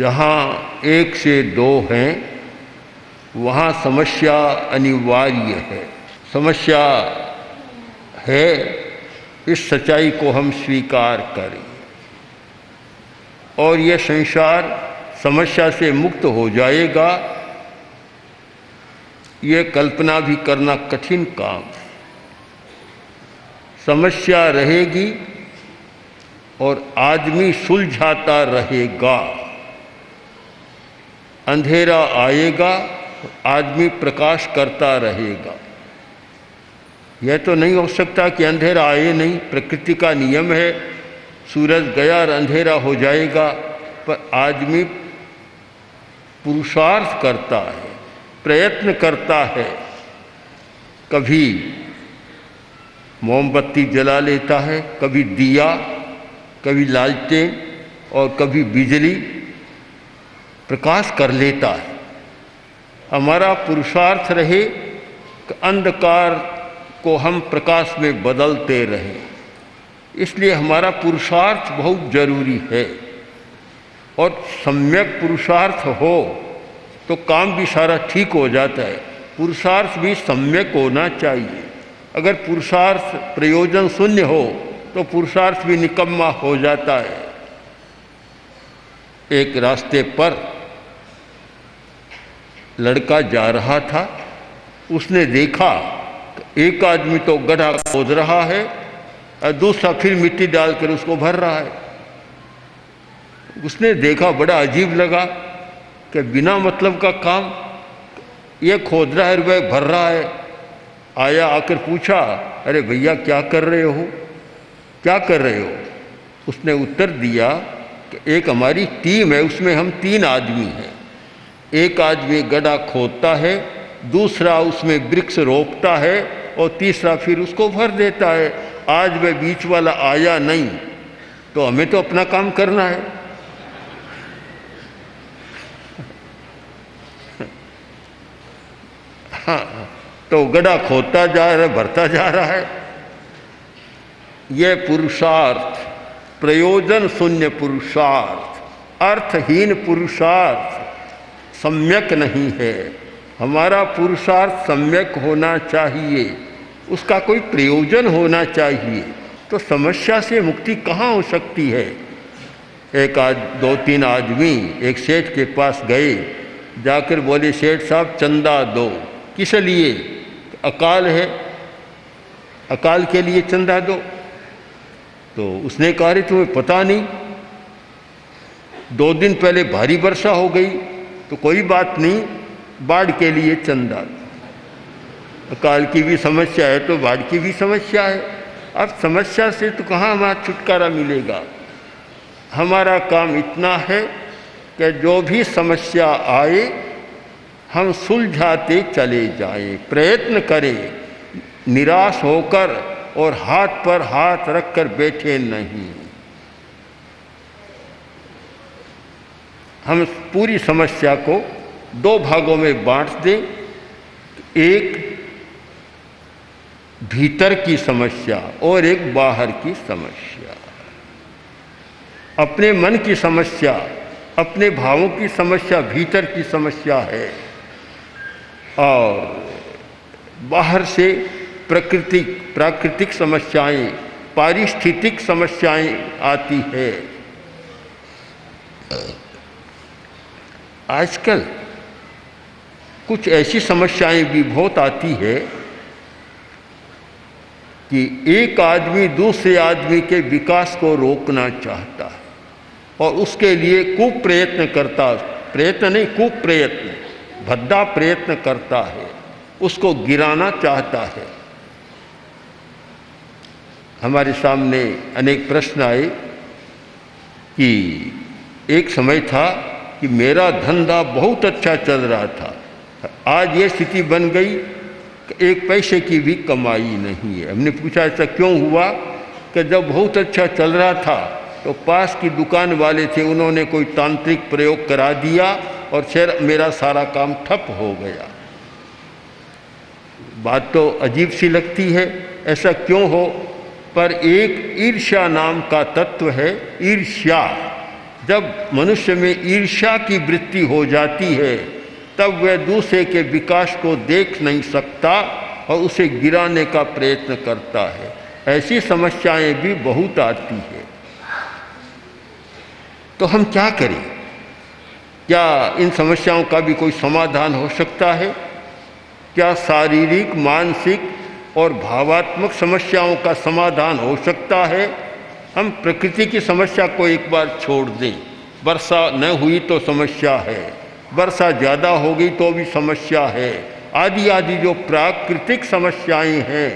जहाँ एक से दो हैं वहाँ समस्या अनिवार्य है। समस्या है, इस सच्चाई को हम स्वीकार करें और यह संसार समस्या से मुक्त हो जाएगा, ये कल्पना भी करना कठिन काम। समस्या रहेगी और आदमी सुलझाता रहेगा। अंधेरा आएगा, आदमी प्रकाश करता रहेगा। यह तो नहीं हो सकता कि अंधेरा आए नहीं, प्रकृति का नियम है, सूरज गया और अंधेरा हो जाएगा। पर आदमी पुरुषार्थ करता है, प्रयत्न करता है। कभी मोमबत्ती जला लेता है, कभी दिया, कभी लालटेन और कभी बिजली प्रकाश कर लेता है। हमारा पुरुषार्थ रहे कि अंधकार को हम प्रकाश में बदलते रहें। इसलिए हमारा पुरुषार्थ बहुत जरूरी है और सम्यक पुरुषार्थ हो तो काम भी सारा ठीक हो जाता है। पुरुषार्थ भी सम्यक होना चाहिए। अगर पुरुषार्थ प्रयोजन शून्य हो तो पुरुषार्थ भी निकम्मा हो जाता है। एक रास्ते पर लड़का जा रहा था, उसने देखा एक आदमी तो गड्ढा खोद रहा है और दूसरा फिर मिट्टी डालकर उसको भर रहा है। उसने देखा, बड़ा अजीब लगा कि बिना मतलब का काम, ये खोद रहा है, वह भर रहा है। आया, आकर पूछा, अरे भैया क्या कर रहे हो, क्या कर रहे हो? उसने उत्तर दिया कि एक हमारी टीम है, उसमें हम 3 आदमी हैं। एक आदमी गड्ढा खोदता है, दूसरा उसमें वृक्ष रोपता है और तीसरा फिर उसको भर देता है। आज वह बीच वाला आया नहीं तो हमें तो अपना काम करना है। हाँ, तो गड्ढा खोदता जा रहा है, भरता जा रहा है। यह पुरुषार्थ, प्रयोजन शून्य पुरुषार्थ, अर्थहीन पुरुषार्थ सम्यक नहीं है। हमारा पुरुषार्थ सम्यक होना चाहिए, उसका कोई प्रयोजन होना चाहिए। तो समस्या से मुक्ति कहाँ हो सकती है? एक 2-3 आदमी एक सेठ के पास गए, जाकर बोले, सेठ साहब चंदा दो। किस लिए? अकाल है, अकाल के लिए चंदा दो। तो उसने कहा, रे तुम्हें पता नहीं, 2 दिन पहले भारी वर्षा हो गई, तो कोई बात नहीं, बाढ़ के लिए चंदा। अकाल की भी समस्या है तो बाढ़ की भी समस्या है। अब समस्या से तो कहाँ हमारा छुटकारा मिलेगा? हमारा काम इतना है कि जो भी समस्या आए हम सुलझाते चले जाएं, प्रयत्न करें, निराश होकर और हाथ पर हाथ रखकर बैठे नहीं। हम पूरी समस्या को 2 भागों में बांट दें। एक भीतर की समस्या और एक बाहर की समस्या। अपने मन की समस्या, अपने भावों की समस्या भीतर की समस्या है और बाहर से प्राकृतिक समस्याएं, पारिस्थितिक समस्याएं आती है। आजकल कुछ ऐसी समस्याएं भी बहुत आती है कि एक आदमी दूसरे आदमी के विकास को रोकना चाहता है और उसके लिए कुप्रयत्न करता, प्रयत्न नहीं कुप्रयत्न, भद्दा प्रयत्न करता है, उसको गिराना चाहता है। हमारे सामने अनेक प्रश्न आए कि एक समय था कि मेरा धंधा बहुत अच्छा चल रहा था, आज ये स्थिति बन गई कि 1 पैसे की भी कमाई नहीं है। हमने पूछा ऐसा क्यों हुआ? कि जब बहुत अच्छा चल रहा था तो पास की दुकान वाले थे, उन्होंने कोई तांत्रिक प्रयोग करा दिया और फिर मेरा सारा काम ठप हो गया। बात तो अजीब सी लगती है, ऐसा क्यों हो? पर एक ईर्ष्या नाम का तत्व है। ईर्ष्या जब मनुष्य में ईर्ष्या की वृत्ति हो जाती है तब वह दूसरे के विकास को देख नहीं सकता और उसे गिराने का प्रयत्न करता है। ऐसी समस्याएं भी बहुत आती है। तो हम क्या करें? क्या इन समस्याओं का भी कोई समाधान हो सकता है? क्या शारीरिक, मानसिक और भावात्मक समस्याओं का समाधान हो सकता है? हम प्रकृति की समस्या को एक बार छोड़ दें। वर्षा न हुई तो समस्या है, वर्षा ज़्यादा हो गई तो भी समस्या है, आदि आदि जो प्राकृतिक समस्याएं हैं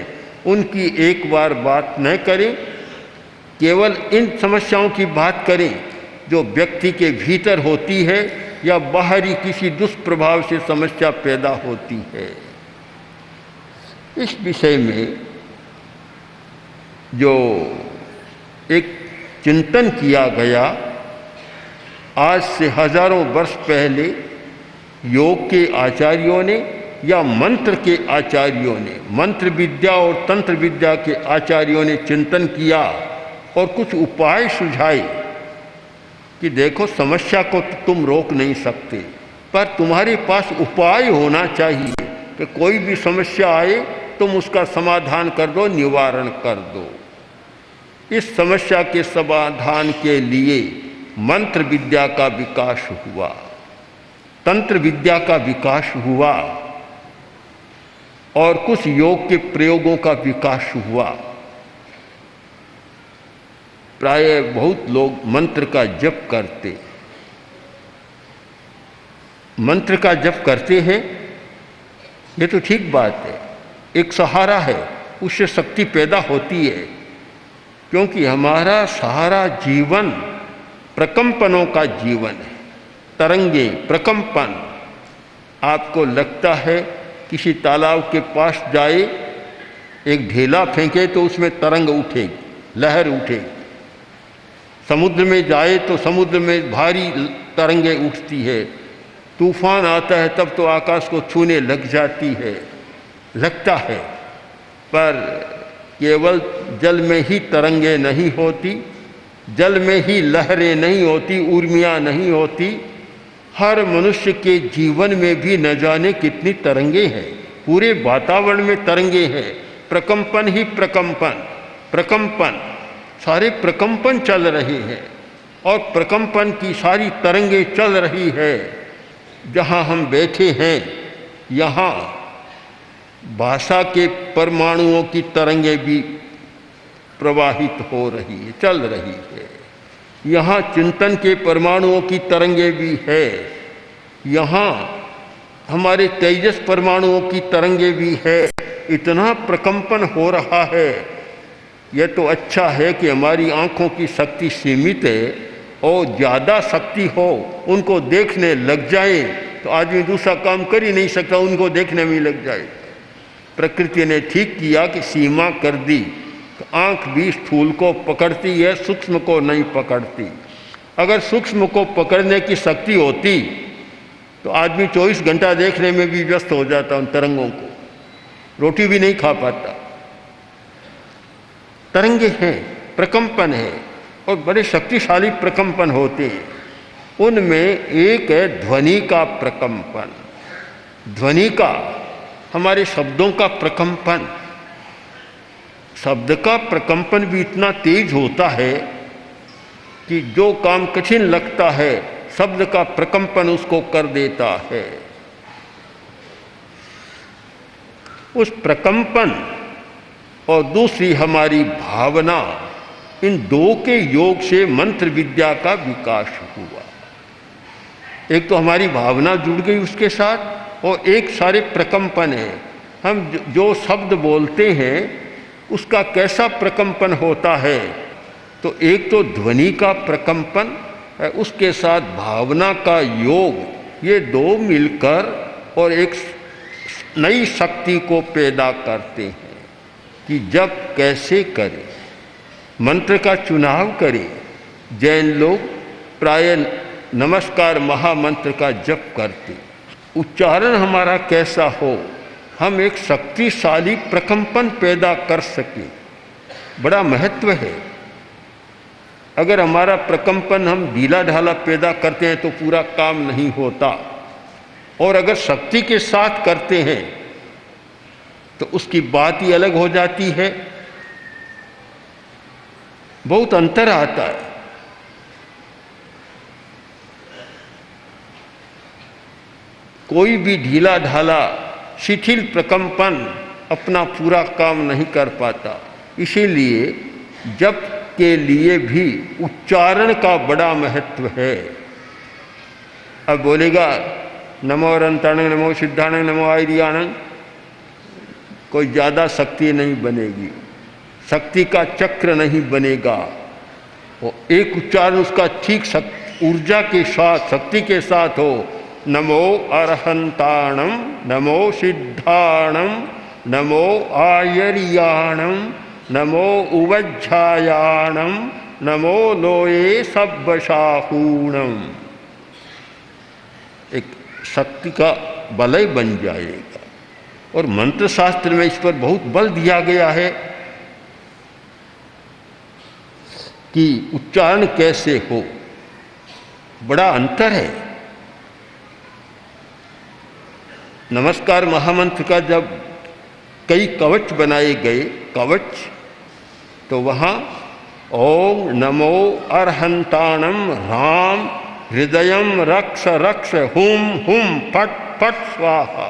उनकी एक बार बात न करें। केवल इन समस्याओं की बात करें जो व्यक्ति के भीतर होती है या बाहरी किसी दुष्प्रभाव से समस्या पैदा होती है। इस विषय में जो एक चिंतन किया गया आज से हजारों वर्ष पहले योग के आचार्यों ने या मंत्र के आचार्यों ने, मंत्र विद्या और तंत्र विद्या के आचार्यों ने चिंतन किया और कुछ उपाय सुझाए कि देखो समस्या को तुम रोक नहीं सकते, पर तुम्हारे पास उपाय होना चाहिए कि कोई भी समस्या आए तुम उसका समाधान कर दो, निवारण कर दो। इस समस्या के समाधान के लिए मंत्र विद्या का विकास हुआ, तंत्र विद्या का विकास हुआ और कुछ योग के प्रयोगों का विकास हुआ। प्राय बहुत लोग मंत्र का जप करते, मंत्र का जप करते हैं, ये तो ठीक बात है, एक सहारा है, उससे शक्ति पैदा होती है। क्योंकि हमारा सारा जीवन प्रकंपनों का जीवन है, तरंगे, प्रकंपन। आपको लगता है किसी तालाब के पास जाए, एक ढेला फेंके तो उसमें तरंग उठेगी, लहर उठेगी। समुद्र में जाए तो समुद्र में भारी तरंगे उठती है। तूफान आता है तब तो आकाश को छूने लग जाती है, लगता है। पर केवल जल में ही तरंगे नहीं होती, जल में ही लहरें नहीं होती, उर्मियाँ नहीं होती। हर मनुष्य के जीवन में भी न जाने कितनी तरंगे हैं, पूरे वातावरण में तरंगे हैं। प्रकंपन ही प्रकंपन, प्रकंपन, सारे प्रकंपन चल रहे हैं और प्रकंपन की सारी तरंगे चल रही है। जहाँ हम बैठे हैं यहाँ भाषा के परमाणुओं की तरंगें भी प्रवाहित हो रही है, चल रही है। यहाँ चिंतन के परमाणुओं की तरंगें भी है, यहाँ हमारे तेजस परमाणुओं की तरंगें भी है। इतना प्रकंपन हो रहा है। यह तो अच्छा है कि हमारी आँखों की शक्ति सीमित है और ज़्यादा शक्ति हो, उनको देखने लग जाए तो आदमी दूसरा काम कर ही नहीं सकता, उनको देखने में लग जाए। प्रकृति ने ठीक किया कि सीमा कर दी। आँख भी स्थूल को पकड़ती है, सूक्ष्म को नहीं पकड़ती। अगर सूक्ष्म को पकड़ने की शक्ति होती तो आदमी 24 घंटा देखने में भी व्यस्त हो जाता उन तरंगों को, रोटी भी नहीं खा पाता। तरंगे हैं, प्रकंपन है और बड़े शक्तिशाली प्रकंपन होते हैं। उनमें एक है ध्वनि का प्रकंपन, ध्वनि का, हमारे शब्दों का प्रकंपन। शब्द का प्रकंपन भी इतना तेज होता है कि जो काम कठिन लगता है शब्द का प्रकंपन उसको कर देता है। उस प्रकंपन और दूसरी हमारी भावना, इन दो के योग से मंत्र विद्या का विकास हुआ। एक तो हमारी भावना जुड़ गई उसके साथ और एक सारे प्रकंपन है। हम जो शब्द बोलते हैं उसका कैसा प्रकंपन होता है, तो एक तो ध्वनि का प्रकंपन है, उसके साथ भावना का योग, ये दो मिलकर और एक नई शक्ति को पैदा करते हैं कि जब कैसे करें, मंत्र का चुनाव करें। जैन लोग प्राय नमस्कार महामंत्र का जप करते। उच्चारण हमारा कैसा हो, हम एक शक्तिशाली प्रकंपन पैदा कर सकें, बड़ा महत्व है। अगर हमारा प्रकंपन हम ढीला ढाला पैदा करते हैं तो पूरा काम नहीं होता, और अगर शक्ति के साथ करते हैं तो उसकी बात ही अलग हो जाती है। बहुत अंतर आता है। कोई भी ढीला ढाला शिथिल प्रकंपन अपना पूरा काम नहीं कर पाता। इसीलिए जप के लिए भी उच्चारण का बड़ा महत्व है। अब बोलेगा नमो अरहंताणं, नमो सिद्धाणं, नमो आयर्याणं, कोई ज़्यादा शक्ति नहीं बनेगी, शक्ति का चक्र नहीं बनेगा। वो एक उच्चारण उसका ठीक ऊर्जा के साथ, शक्ति के साथ हो। नमो अरहंताणं, नमो सिद्धाणं, नमो आयर्याणं, नमो उवज्झायाणं, नमो लोये सब्बशाहूणं। एक शक्ति का बलय बन जाएगा। और मंत्र शास्त्र में इस पर बहुत बल दिया गया है कि उच्चारण कैसे हो। बड़ा अंतर है। नमस्कार महामंत्र का जब कई कवच बनाए गए, कवच, तो वहाँ ओम नमो अरहंताणं राम हृदयम रक्ष रक्ष हुम हुम फट फट स्वाहा,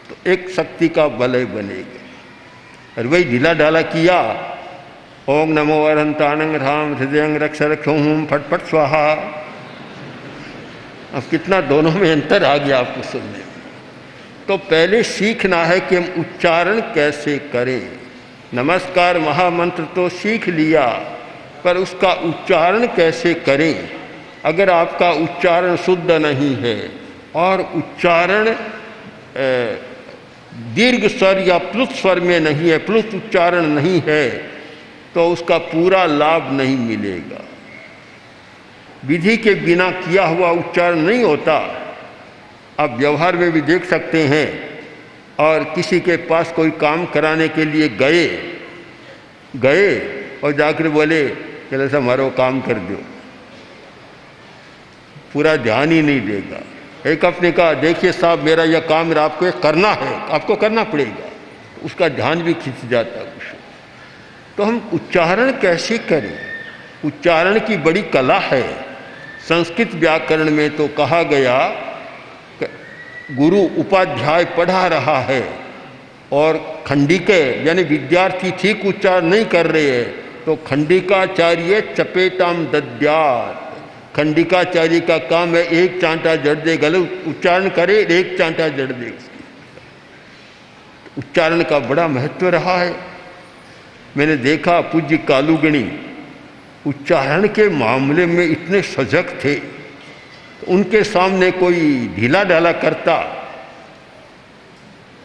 तो एक शक्ति का बलय बनेगा। और वही ढीला ढाला किया, ओम नमो अरहंताणं राम हृदयं रक्ष रक्ष हुम हुम फट फट स्वाहा। अब कितना दोनों में अंतर आ गया आपको सुनने में। तो पहले सीखना है कि हम उच्चारण कैसे करें। नमस्कार महामंत्र तो सीख लिया, पर उसका उच्चारण कैसे करें। अगर आपका उच्चारण शुद्ध नहीं है और उच्चारण दीर्घ स्वर या प्लुत स्वर में नहीं है, प्लुत उच्चारण नहीं है, तो उसका पूरा लाभ नहीं मिलेगा। विधि के बिना किया हुआ उच्चारण नहीं होता। आप व्यवहार में भी देख सकते हैं। और किसी के पास कोई काम कराने के लिए गए और जाकर बोले कि ऐसा हमारा काम कर दो, पूरा ध्यान ही नहीं देगा। एक अपने कहा देखिए साहब मेरा यह काम आपको करना है, आपको करना पड़ेगा, उसका ध्यान भी खिंच जाता है। तो हम उच्चारण कैसे करें। उच्चारण की बड़ी कला है। संस्कृत व्याकरण में तो कहा गया कि गुरु उपाध्याय पढ़ा रहा है और खंडिके यानी विद्यार्थी ठीक उच्चारण नहीं कर रहे हैं, तो खंडिकाचार्य चपेटाम दद्यात्। खंडिकाचार्य का काम है एक चांटा जड़ दे, गलत उच्चारण करे एक चांटा जड़ दे। उच्चारण का बड़ा महत्व रहा है। मैंने देखा पूज्य कालूगणी उच्चारण के मामले में इतने सजग थे। उनके सामने कोई ढीला ढाला करता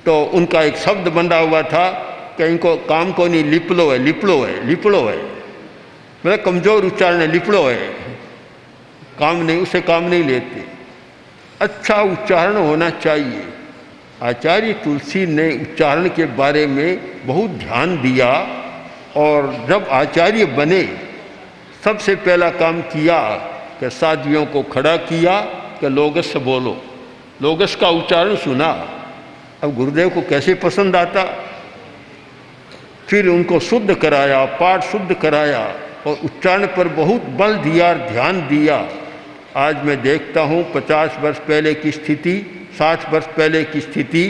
तो उनका एक शब्द बंधा हुआ था कि इनको काम को नहीं, लिपलो है, लिपलो है, लिपलो है, मेरा कमजोर उच्चारण है, लिपलो है, काम नहीं, उसे काम नहीं लेते। अच्छा उच्चारण होना चाहिए। आचार्य तुलसी ने उच्चारण के बारे में बहुत ध्यान दिया और जब आचार्य बने सबसे पहला काम किया कि साध्वियों को खड़ा किया कि लोगस से बोलो। लोगस का उच्चारण सुना। अब गुरुदेव को कैसे पसंद आता। फिर उनको शुद्ध कराया, पाठ शुद्ध कराया और उच्चारण पर बहुत बल दिया, ध्यान दिया। आज मैं देखता हूँ 50 वर्ष पहले की स्थिति, 60 वर्ष पहले की स्थिति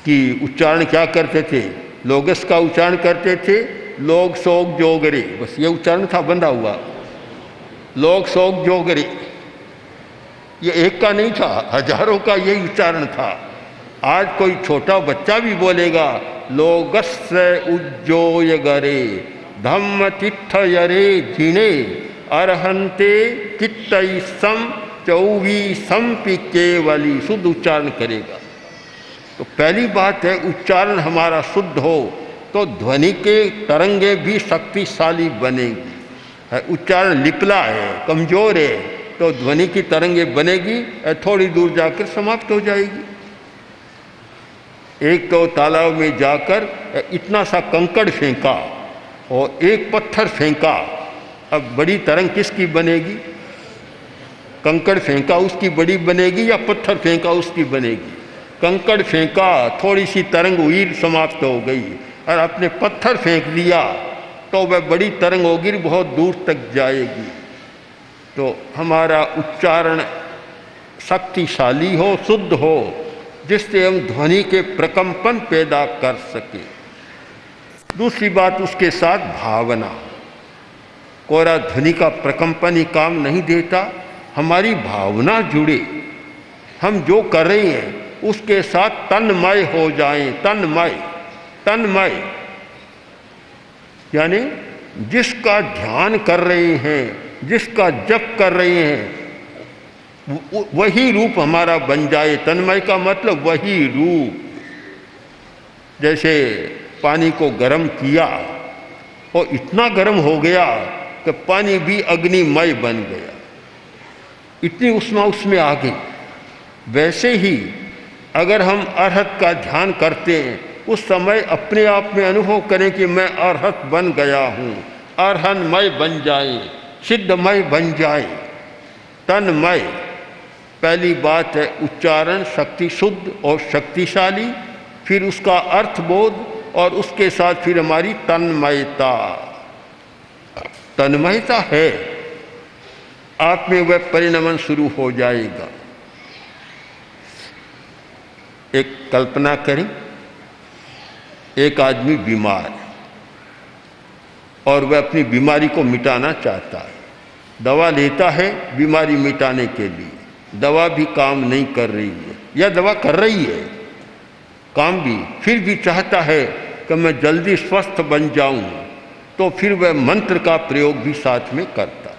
कि उच्चारण क्या करते थे, लोगस का उच्चारण करते थे, लोग सोग जोगरे, बस ये उच्चारण था बंधा हुआ, लोग सोग जोगरे। ये एक का नहीं था, हजारों का यही उच्चारण था। आज कोई छोटा बच्चा भी बोलेगा लोगस्य उज्जोय गरे धम्म तित्थ यरे जिने अरहंते चित्तई सम चौवी संपि केवली, शुद्ध उच्चारण करेगा। तो पहली बात है उच्चारण हमारा शुद्ध हो तो ध्वनि के तरंगे भी शक्तिशाली बनेगी। उच्चारण लिपला है, कमजोर है, तो ध्वनि की तरंगे बनेगी, थोड़ी दूर जाकर समाप्त हो जाएगी। एक तो तालाब में जाकर इतना सा कंकड़ फेंका और एक पत्थर फेंका, अब बड़ी तरंग किसकी बनेगी? कंकड़ फेंका उसकी बड़ी बनेगी या पत्थर फेंका उसकी बनेगी? कंकड़ फेंका, थोड़ी सी तरंग हुई, समाप्त हो गई। और आपने पत्थर फेंक दिया तो वह बड़ी तरंग होगी, बहुत दूर तक जाएगी। तो हमारा उच्चारण शक्तिशाली हो, शुद्ध हो, जिससे हम ध्वनि के प्रकंपन पैदा कर सके। दूसरी बात, उसके साथ भावना। कोरा ध्वनि का प्रकंपन ही काम नहीं देता, हमारी भावना जुड़े, हम जो कर रहे हैं उसके साथ तन्मय हो जाएं। तन्मय यानी जिसका ध्यान कर रहे हैं, जिसका जप कर रहे हैं, वही रूप हमारा बन जाए। तन्मय का मतलब वही रूप। जैसे पानी को गर्म किया और इतना गर्म हो गया कि पानी भी अग्निमय बन गया, इतनी उष्मा उसमें आ गई। वैसे ही अगर हम अरहत का ध्यान करते हैं, उस समय अपने आप में अनुभव करें कि मैं अरहत बन गया हूँ, अरहनमय बन जाए, सिद्धमय बन जाए, तन्मय। पहली बात है उच्चारण शक्ति शुद्ध और शक्तिशाली, फिर उसका अर्थबोध, और उसके साथ फिर हमारी तन्मयता। तन्मयता है, आप में वह परिणमन शुरू हो जाएगा। एक कल्पना करें, एक आदमी बीमार है और वह अपनी बीमारी को मिटाना चाहता है। दवा लेता है बीमारी मिटाने के लिए, दवा भी काम नहीं कर रही है, या दवा कर रही है काम भी, फिर भी चाहता है कि मैं जल्दी स्वस्थ बन जाऊं, तो फिर वह मंत्र का प्रयोग भी साथ में करता है,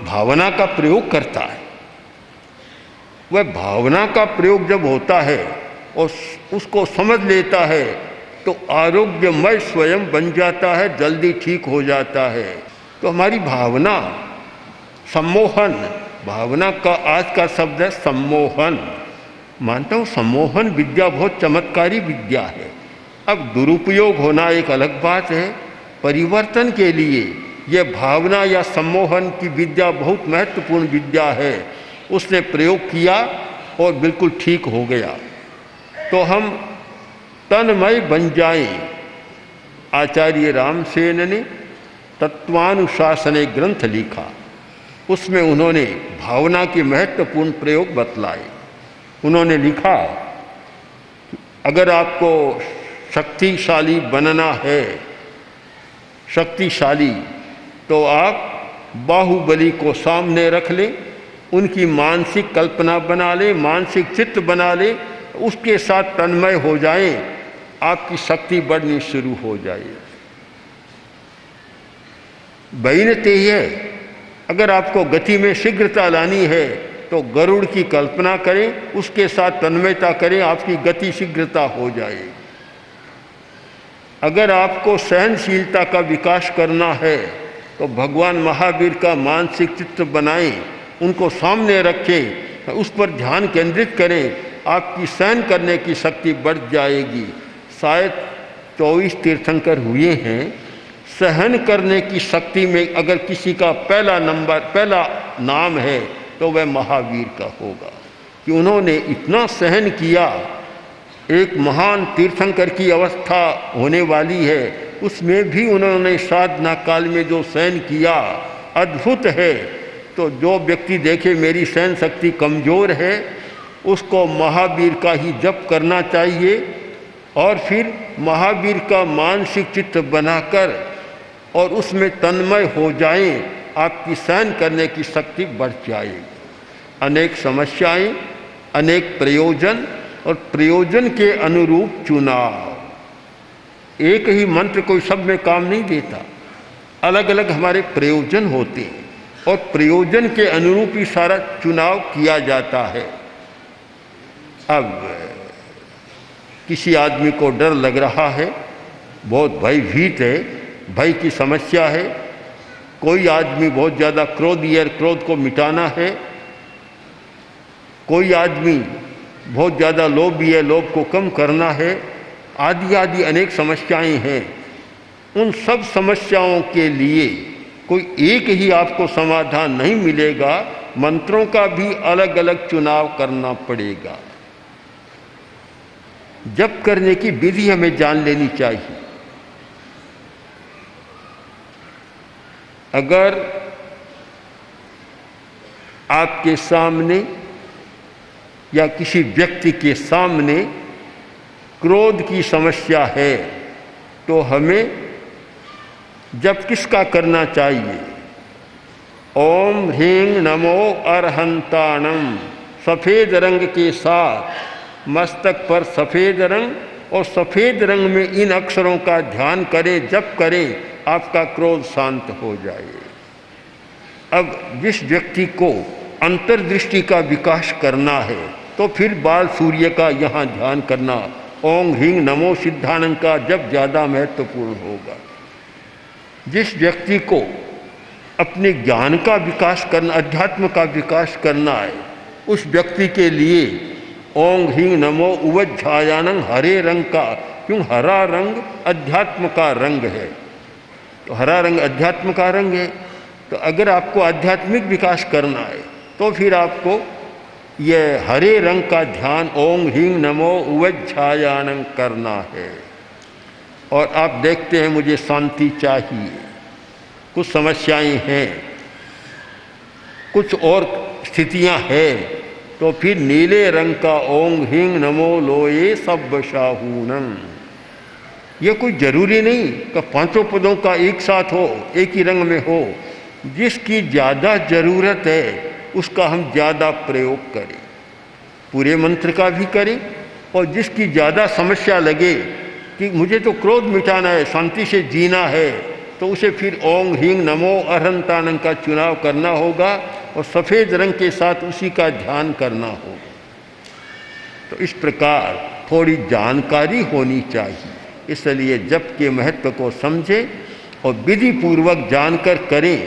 भावना का प्रयोग करता है। वह भावना का प्रयोग जब होता है और उसको समझ लेता है तो आरोग्यमय स्वयं बन जाता है, जल्दी ठीक हो जाता है। तो हमारी भावना, सम्मोहन, भावना का आज का शब्द है सम्मोहन। मानता हूँ सम्मोहन विद्या बहुत चमत्कारी विद्या है। अब दुरुपयोग होना एक अलग बात है। परिवर्तन के लिए यह भावना या सम्मोहन की विद्या बहुत महत्वपूर्ण विद्या है। उसने प्रयोग किया और बिल्कुल ठीक हो गया। तो हम तन्मय बन जाएं। आचार्य रामसेन ने तत्वानुशासन एक ग्रंथ लिखा, उसमें उन्होंने भावना के महत्वपूर्ण प्रयोग बतलाए। उन्होंने लिखा, अगर आपको शक्तिशाली बनना है, शक्तिशाली, तो आप बाहुबली को सामने रख लें, उनकी मानसिक कल्पना बना लें, मानसिक चित्र बना लें, उसके साथ तन्मय हो जाएं, आपकी शक्ति बढ़नी शुरू हो जाए। बैनते है, अगर आपको गति में शीघ्रता लानी है तो गरुड़ की कल्पना करें, उसके साथ तन्मयता करें, आपकी गति शीघ्रता हो जाएगी। अगर आपको सहनशीलता का विकास करना है तो भगवान महावीर का मानसिक चित्र बनाएं, उनको सामने रखें, उस पर ध्यान केंद्रित करें, आपकी सहन करने की शक्ति बढ़ जाएगी। शायद 24 तीर्थंकर हुए हैं। सहन करने की शक्ति में अगर किसी का पहला नाम है तो वह महावीर का होगा, कि उन्होंने इतना सहन किया। एक महान तीर्थंकर की अवस्था होने वाली है, उसमें भी उन्होंने साधना काल में जो सहन किया अद्भुत है। तो जो व्यक्ति देखे मेरी सहन शक्ति कमज़ोर है, उसको महावीर का ही जप करना चाहिए और फिर महावीर का मानसिक चित्र बनाकर और उसमें तन्मय हो जाएं, आपकी सहन करने की शक्ति बढ़ जाएगी। अनेक समस्याएं, अनेक प्रयोजन और प्रयोजन के अनुरूप चुनाव। एक ही मंत्र कोई सब में काम नहीं देता, अलग अलग हमारे प्रयोजन होते हैं और प्रयोजन के अनुरूप ही सारा चुनाव किया जाता है। अब किसी आदमी को डर लग रहा है, बहुत भयभीत है, भय की समस्या है। कोई आदमी बहुत ज़्यादा क्रोधी है, क्रोध को मिटाना है। कोई आदमी बहुत ज़्यादा लोभी है, लोभ को कम करना है। आदि आदि अनेक समस्याएं हैं। उन सब समस्याओं के लिए कोई एक ही आपको समाधान नहीं मिलेगा, मंत्रों का भी अलग अलग चुनाव करना पड़ेगा। जप करने की विधि हमें जान लेनी चाहिए। अगर आपके सामने या किसी व्यक्ति के सामने क्रोध की समस्या है तो हमें जप किसका करना चाहिए? ओम ह्रीं नमो अरहंताणम, सफ़ेद रंग के साथ मस्तक पर सफ़ेद रंग और सफ़ेद रंग में इन अक्षरों का ध्यान करें, जप करें, आपका क्रोध शांत हो जाए। अब जिस व्यक्ति को अंतर्दृष्टि का विकास करना है तो फिर बाल सूर्य का यहाँ ध्यान करना, ओम ह्रीं नमो सिद्धानंद का जप ज़्यादा महत्वपूर्ण होगा। जिस व्यक्ति को अपने ज्ञान का विकास करना, अध्यात्म का विकास करना है, उस व्यक्ति के लिए ओम ह्रीं नमो उवज्झायानं हरे रंग का, क्यों हरा रंग अध्यात्म का रंग है, तो हरा रंग अध्यात्म का रंग है। तो अगर आपको आध्यात्मिक विकास करना है तो फिर आपको ये हरे रंग का ध्यान ओम ह्रीं नमो उवज्झायानं करना है। और आप देखते हैं मुझे शांति चाहिए, कुछ समस्याएं हैं, कुछ और स्थितियां हैं, तो फिर नीले रंग का ओम ह्रीं नमो लोये सब्बशाहूनं। ये कोई ज़रूरी नहीं कि पांचों पदों का एक साथ हो, एक ही रंग में हो। जिसकी ज़्यादा ज़रूरत है उसका हम ज़्यादा प्रयोग करें, पूरे मंत्र का भी करें। और जिसकी ज़्यादा समस्या लगे कि मुझे तो क्रोध मिटाना है, शांति से जीना है, तो उसे फिर ओम ह्रीं नमो अरहंताणं का चुनाव करना होगा और सफ़ेद रंग के साथ उसी का ध्यान करना होगा। तो इस प्रकार थोड़ी जानकारी होनी चाहिए, इसलिए जप के महत्व को समझें और विधि पूर्वक जानकर करें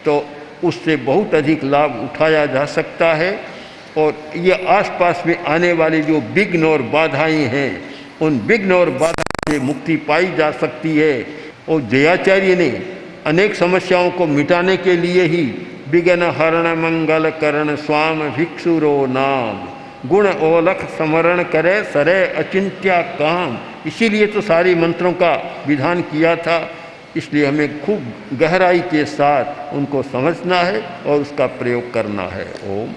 तो उससे बहुत अधिक लाभ उठाया जा सकता है। और ये आसपास में आने वाली जो विघ्न और बाधाएं हैं, उन विघ्न और बाधाओं से मुक्ति पाई जा सकती है। और जयाचार्य ने अनेक समस्याओं को मिटाने के लिए ही विघ्न हरण मंगल करण स्वाम भिक्षुरो नाम, गुण ओलख समरण करे सरे अचिंत्या काम, इसीलिए तो सारी मंत्रों का विधान किया था। इसलिए हमें खूब गहराई के साथ उनको समझना है और उसका प्रयोग करना है। ओम।